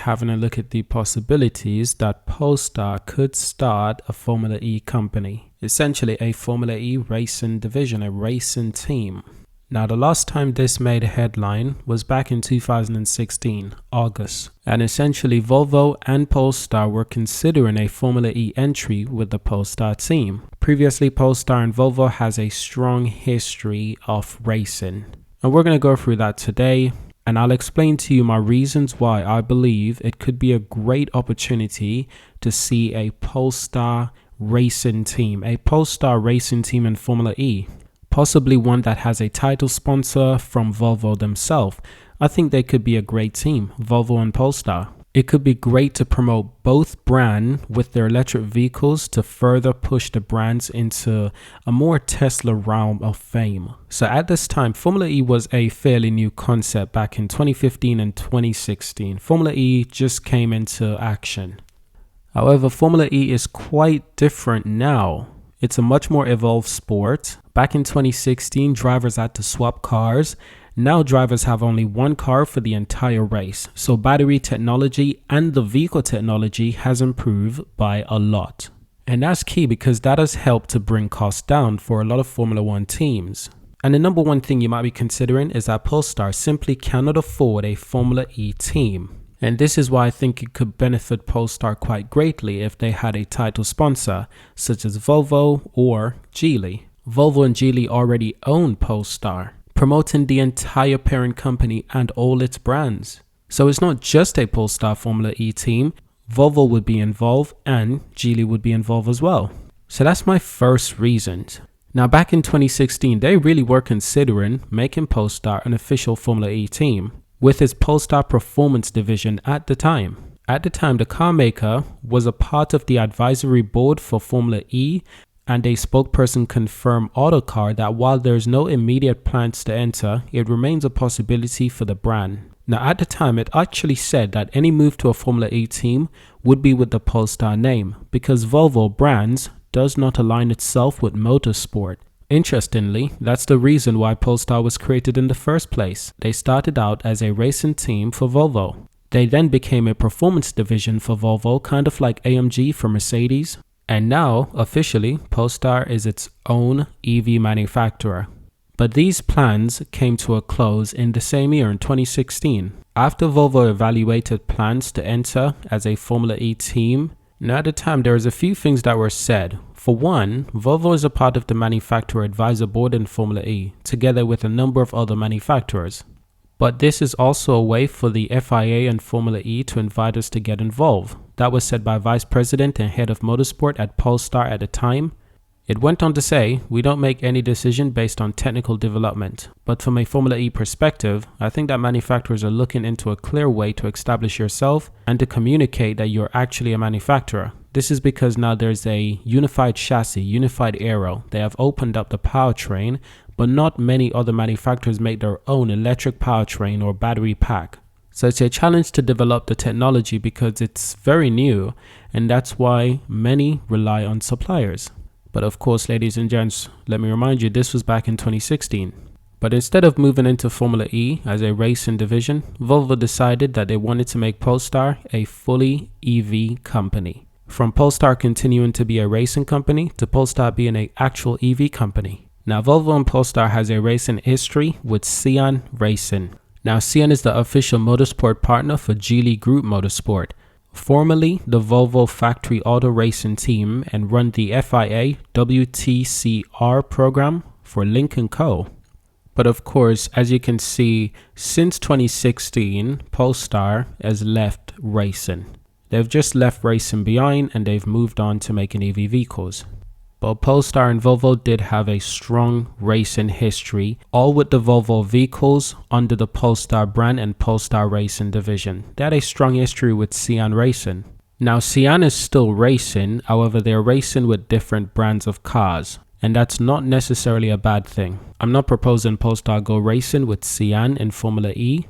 having a look at the possibilities that Polestar could start a Formula E company, essentially a Formula E racing division, a racing team. Now, the last time this made a headline was back in 2016, August, and essentially Volvo and Polestar were considering a Formula E entry with the Polestar team. Previously, Polestar and Volvo has a strong history of racing, and we're going to go through that today, and I'll explain to you my reasons why I believe it could be a great opportunity to see a Polestar racing team in Formula E. Possibly one that has a title sponsor from Volvo themselves. I think they could be a great team, Volvo and Polestar. It could be great to promote both brands with their electric vehicles to further push the brands into a more Tesla realm of fame. So at this time, Formula E was a fairly new concept back in 2015 and 2016. Formula E just came into action. However, Formula E is quite different now. It's a much more evolved sport. Back in 2016, drivers had to swap cars. Now drivers have only one car for the entire race. So battery technology and the vehicle technology has improved by a lot. And that's key because that has helped to bring costs down for a lot of Formula One teams. And the number one thing you might be considering is that Polestar simply cannot afford a Formula E team. And this is why I think it could benefit Polestar quite greatly if they had a title sponsor, such as Volvo or Geely. Volvo and Geely already own Polestar, promoting the entire parent company and all its brands. So it's not just a Polestar Formula E team, Volvo would be involved and Geely would be involved as well. So that's my first reason. Now back in 2016, they really were considering making Polestar an official Formula E team, with its Polestar Performance division at the time. At the time, the car maker was a part of the advisory board for Formula E, and a spokesperson confirmed Autocar that while there is no immediate plans to enter, it remains a possibility for the brand. Now at the time, it actually said that any move to a Formula E team would be with the Polestar name, because Volvo brands does not align itself with motorsport. Interestingly, that's the reason why Polestar was created in the first place. They started out as a racing team for Volvo. They then became a performance division for Volvo, kind of like AMG for Mercedes. And now, officially, Polestar is its own EV manufacturer. But these plans came to a close in the same year in 2016. After Volvo evaluated plans to enter as a Formula E team, now at the time there was a few things that were said. For one, Volvo is a part of the manufacturer advisor board in Formula E, together with a number of other manufacturers. But this is also a way for the FIA and Formula E to invite us to get involved. That was said by Vice President and Head of Motorsport at Polestar at the time. It went on to say, "We don't make any decision based on technical development. But from a Formula E perspective, I think that manufacturers are looking into a clear way to establish yourself and to communicate that you're actually a manufacturer. This is because now there's a unified chassis, unified aero. They have opened up the powertrain, but not many other manufacturers make their own electric powertrain or battery pack. So it's a challenge to develop the technology because it's very new, and that's why many rely on suppliers." But of course, ladies and gents, let me remind you, this was back in 2016. But instead of moving into Formula E as a racing division, Volvo decided that they wanted to make Polestar a fully EV company. From Polestar continuing to be a racing company to Polestar being an actual EV company. Now, Volvo and Polestar has a racing history with Cian Racing. Now, Cian is the official motorsport partner for Geely Group Motorsport, formerly the Volvo factory auto racing team, and run the FIA WTCR program for Lynk & Co. But of course, as you can see, since 2016, Polestar has left racing. They've just left racing behind and they've moved on to making EV vehicles. But Polestar and Volvo did have a strong racing history, all with the Volvo vehicles under the Polestar brand and Polestar Racing division. They had a strong history with Cian Racing. Now Cian is still racing, however they're racing with different brands of cars. And that's not necessarily a bad thing. I'm not proposing Polestar go racing with Cian in Formula E.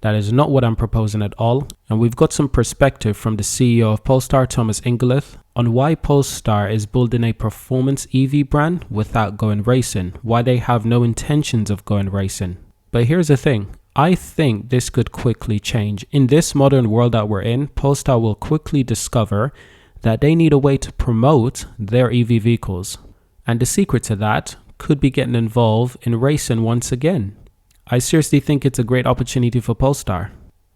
That is not what I'm proposing at all, and we've got some perspective from the CEO of Polestar, Thomas Ingelith, on why Polestar is building a performance EV brand without going racing, why they have no intentions of going racing. But here's the thing, I think this could quickly change. In this modern world that we're in, Polestar will quickly discover that they need a way to promote their EV vehicles. And the secret to that could be getting involved in racing once again. I seriously think it's a great opportunity for Polestar.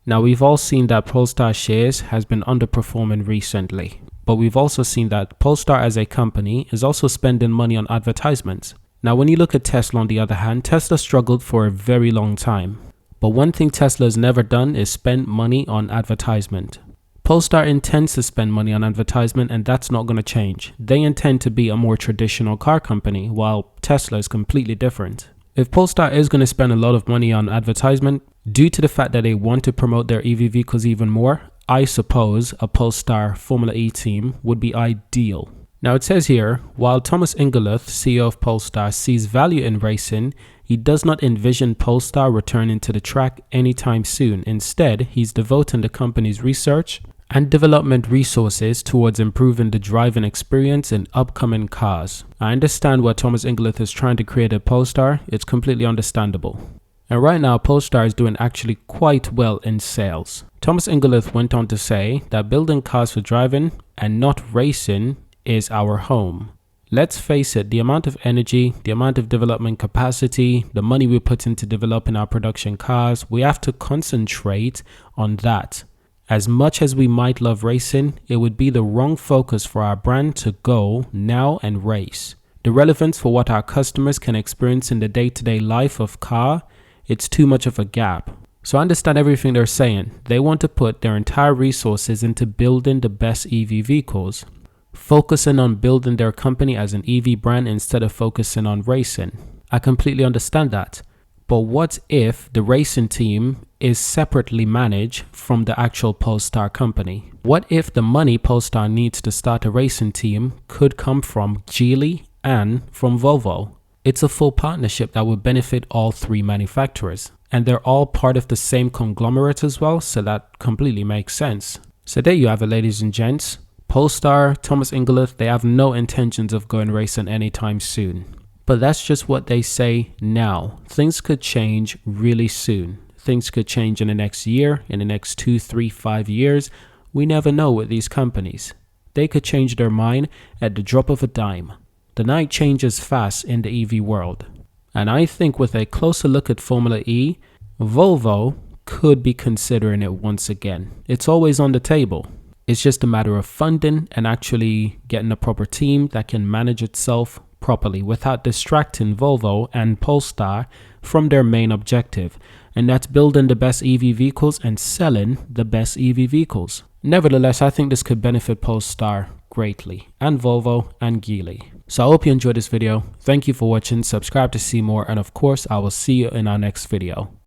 Now, we've all seen that Polestar shares has been underperforming recently, but we've also seen that Polestar as a company is also spending money on advertisements. Now, when you look at Tesla on the other hand, Tesla struggled for a very long time. But one thing Tesla has never done is spend money on advertisement. Polestar intends to spend money on advertisement, and that's not going to change. They intend to be a more traditional car company, while Tesla is completely different. If Polestar is going to spend a lot of money on advertisement, due to the fact that they want to promote their EV vehicles even more, I suppose a Polestar Formula E team would be ideal. Now it says here, while Thomas Ingeluth, CEO of Polestar, sees value in racing, he does not envision Polestar returning to the track anytime soon. Instead, he's devoting the company's research and development resources towards improving the driving experience in upcoming cars. I understand what Thomas Ingeluth is trying to create at Polestar. It's completely understandable. And right now, Polestar is doing actually quite well in sales. Thomas Ingeluth went on to say that building cars for driving and not racing is our home. Let's face it, the amount of energy, the amount of development capacity, the money we put into developing our production cars, we have to concentrate on that. As much as we might love racing, it would be the wrong focus for our brand to go now and race. The relevance for what our customers can experience in the day-to-day life of car, it's too much of a gap. So I understand everything they're saying. They want to put their entire resources into building the best EV vehicles, focusing on building their company as an EV brand instead of focusing on racing. I completely understand that. But what if the racing team is separately managed from the actual Polestar company? What if the money Polestar needs to start a racing team could come from Geely and from Volvo? It's a full partnership that would benefit all three manufacturers. And they're all part of the same conglomerate as well, so that completely makes sense. So there you have it, ladies and gents. Polestar, Thomas Ingeluth, they have no intentions of going racing anytime soon. But that's just what they say now. Things could change really soon. Things could change in the next year, in the next 2, 3, 5 years. We never know with these companies. They could change their mind at the drop of a dime. The night changes fast in the EV world. And I think with a closer look at Formula E, Volvo could be considering it once again. It's always on the table. It's just a matter of funding and actually getting a proper team that can manage itself properly without distracting Volvo and Polestar from their main objective, and that's building the best EV vehicles and selling the best EV vehicles. Nevertheless, I think this could benefit Polestar greatly, and Volvo and Geely. So I hope you enjoyed this video. Thank you for watching, subscribe to see more, and of course I will see you in our next video.